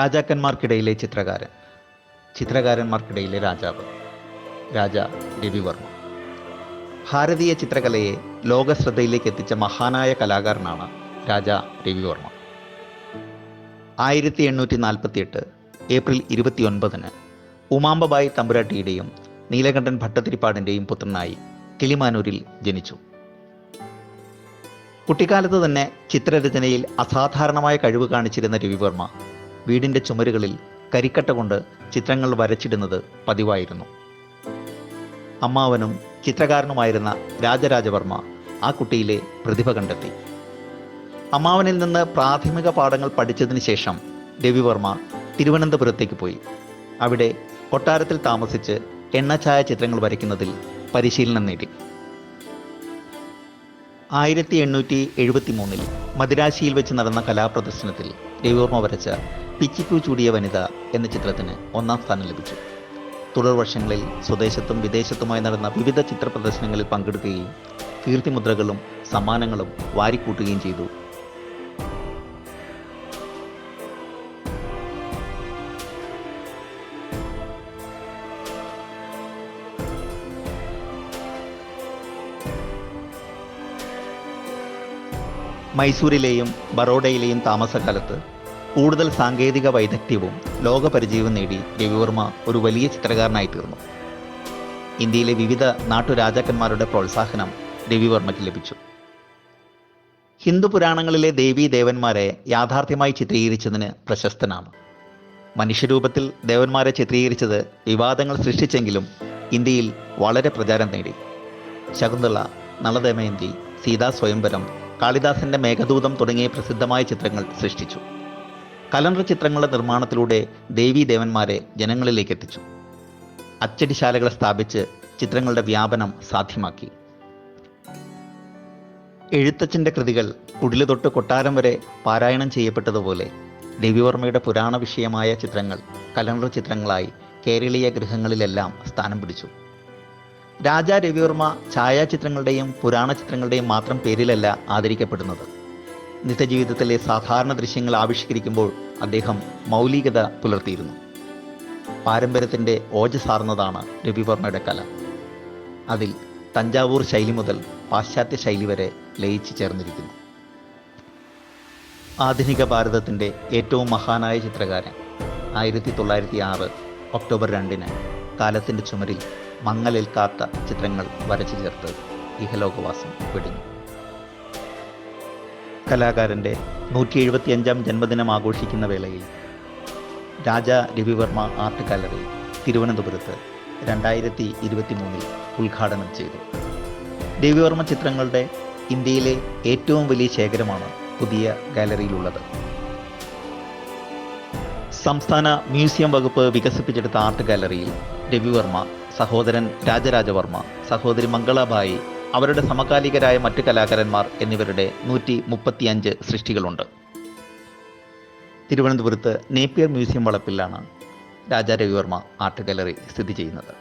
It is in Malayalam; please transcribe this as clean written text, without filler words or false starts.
രാജാക്കന്മാർക്കിടയിലെ ചിത്രകാരൻ, ചിത്രകാരന്മാർക്കിടയിലെ രാജാവ്, രാജ രവിവർമ്മ. ഭാരതീയ ചിത്രകലയെ ലോകശ്രദ്ധയിലേക്ക് എത്തിച്ച മഹാനായ കലാകാരനാണ് രാജ രവിവർമ്മ. 1848 ഏപ്രിൽ 29 ഉമാംബബായി തമ്പുരാട്ടിയുടെയും നീലകണ്ഠൻ ഭട്ടതിരിപ്പാടിൻ്റെയും പുത്രനായി കിളിമാനൂരിൽ ജനിച്ചു. കുട്ടിക്കാലത്ത് തന്നെ ചിത്രരചനയിൽ അസാധാരണമായ കഴിവ് കാണിച്ചിരുന്ന രവിവർമ്മ വീടിൻ്റെ ചുമരുകളിൽ കരിക്കട്ട കൊണ്ട് ചിത്രങ്ങൾ വരച്ചിടുന്നത് പതിവായിരുന്നു. അമ്മാവനും ചിത്രകാരനുമായിരുന്ന രാജരാജവർമ്മ ആ കുട്ടിയിലെ പ്രതിഭ കണ്ടെത്തി. അമ്മാവനിൽ നിന്ന് പ്രാഥമിക പാഠങ്ങൾ പഠിച്ചതിന് ശേഷം രവിവർമ്മ തിരുവനന്തപുരത്തേക്ക് പോയി. അവിടെ കൊട്ടാരത്തിൽ താമസിച്ച് എണ്ണച്ചായ ചിത്രങ്ങൾ വരയ്ക്കുന്നതിൽ പരിശീലനം നേടി. 1873 മദിരാശിയിൽ വെച്ച് നടന്ന കലാപ്രദർശനത്തിൽ രവിവർമ്മ വരച്ച പിച്ചിപ്പൂ ചൂടിയ വനിത എന്ന ചിത്രത്തിന് 1ാം സ്ഥാനം ലഭിച്ചു. തുടർ വർഷങ്ങളിൽ സ്വദേശത്തും വിദേശത്തുമായി നടന്ന വിവിധ ചിത്ര പ്രദർശനങ്ങളിൽ പങ്കെടുക്കുകയും കീർത്തിമുദ്രകളും സമ്മാനങ്ങളും വാരിക്കൂട്ടുകയും ചെയ്തു. മൈസൂരിലെയും ബറോഡയിലെയും താമസകാലത്ത് കൂടുതൽ സാങ്കേതിക വൈദഗ്ധ്യവും ലോകപരിചയവും നേടി രവിവർമ്മ ഒരു വലിയ ചിത്രകാരനായി തീർന്നു. ഇന്ത്യയിലെ വിവിധ നാട്ടുരാജാക്കന്മാരുടെ പ്രോത്സാഹനം രവിവർമ്മയ്ക്ക് ലഭിച്ചു. ഹിന്ദു പുരാണങ്ങളിലെ ദേവീ ദേവന്മാരെ യാഥാർത്ഥ്യമായി ചിത്രീകരിച്ചതിന് പ്രശസ്തനാണ്. മനുഷ്യരൂപത്തിൽ ദേവന്മാരെ ചിത്രീകരിച്ചത് വിവാദങ്ങൾ സൃഷ്ടിച്ചെങ്കിലും ഇന്ത്യയിൽ വളരെ പ്രചാരം നേടി. ശകുന്തള, നളദമയന്തി, സീതാ സ്വയംവരം, കാളിദാസന്റെ മേഘദൂതം തുടങ്ങിയ പ്രസിദ്ധമായ ചിത്രങ്ങൾ സൃഷ്ടിച്ചു. കലണ്ടർ ചിത്രങ്ങളുടെ നിർമ്മാണത്തിലൂടെ ദേവീ ദേവന്മാരെ ജനങ്ങളിലേക്ക് എത്തിച്ചു. അച്ചടിശാലകളെ സ്ഥാപിച്ച് ചിത്രങ്ങളുടെ വ്യാപനം സാധ്യമാക്കി. എഴുത്തച്ഛൻ്റെ കൃതികൾ കുടില് തൊട്ട് കൊട്ടാരം വരെ പാരായണം ചെയ്യപ്പെട്ടതുപോലെ രവിവർമ്മയുടെ പുരാണ വിഷയമായ ചിത്രങ്ങൾ കലണ്ടർ ചിത്രങ്ങളായി കേരളീയ ഗൃഹങ്ങളിലെല്ലാം സ്ഥാനം പിടിച്ചു. രാജാ രവിവർമ്മ ഛായാചിത്രങ്ങളുടെയും പുരാണ ചിത്രങ്ങളുടെയും മാത്രം പേരിലല്ല ആദരിക്കപ്പെടുന്നത്. നിത്യജീവിതത്തിലെ സാധാരണ ദൃശ്യങ്ങൾ ആവിഷ്കരിക്കുമ്പോൾ അദ്ദേഹം മൗലികത പുലർത്തിയിരുന്നു. പാരമ്പര്യത്തിൻ്റെ ഓജസാർന്നതാണ് രവിവർമ്മയുടെ കല. അതിൽ തഞ്ചാവൂർ ശൈലി മുതൽ പാശ്ചാത്യ ശൈലി വരെ ലയിച്ചു ചേർന്നിരിക്കുന്നു. ആധുനിക ഭാരതത്തിൻ്റെ ഏറ്റവും മഹാനായ ചിത്രകാരൻ 1906 ഒക്ടോബർ 2 കാലത്തിൻ്റെ ചുമരിൽ മങ്ങലേൽക്കാത്ത ചിത്രങ്ങൾ വരച്ചു ചേർത്ത് ഇഹലോകവാസം വെടിഞ്ഞു. കലാകാരൻ്റെ 175ാം ജന്മദിനം ആഘോഷിക്കുന്ന വേളയിൽ രാജ രവിവർമ്മ ആർട്ട് ഗാലറി തിരുവനന്തപുരത്ത് 2023 ഉദ്ഘാടനം ചെയ്തു. രവിവർമ്മ ചിത്രങ്ങളുടെ ഇന്ത്യയിലെ ഏറ്റവും വലിയ ശേഖരമാണ് പുതിയ ഗാലറിയിലുള്ളത്. സംസ്ഥാന മ്യൂസിയം വകുപ്പ് വികസിപ്പിച്ചെടുത്ത ആർട്ട് ഗാലറിയിൽ രവിവർമ്മ, സഹോദരൻ രാജരാജവർമ്മ, സഹോദരി മംഗളാബായി, അവരുടെ സമകാലികരായ മറ്റ് കലാകാരന്മാർ എന്നിവരുടെ 135 സൃഷ്ടികളുണ്ട്. തിരുവനന്തപുരത്ത് നേപ്പിയർ മ്യൂസിയം വളപ്പിലാണ് രാജാ രവിവർമ്മ ആർട്ട് ഗാലറി സ്ഥിതി ചെയ്യുന്നത്.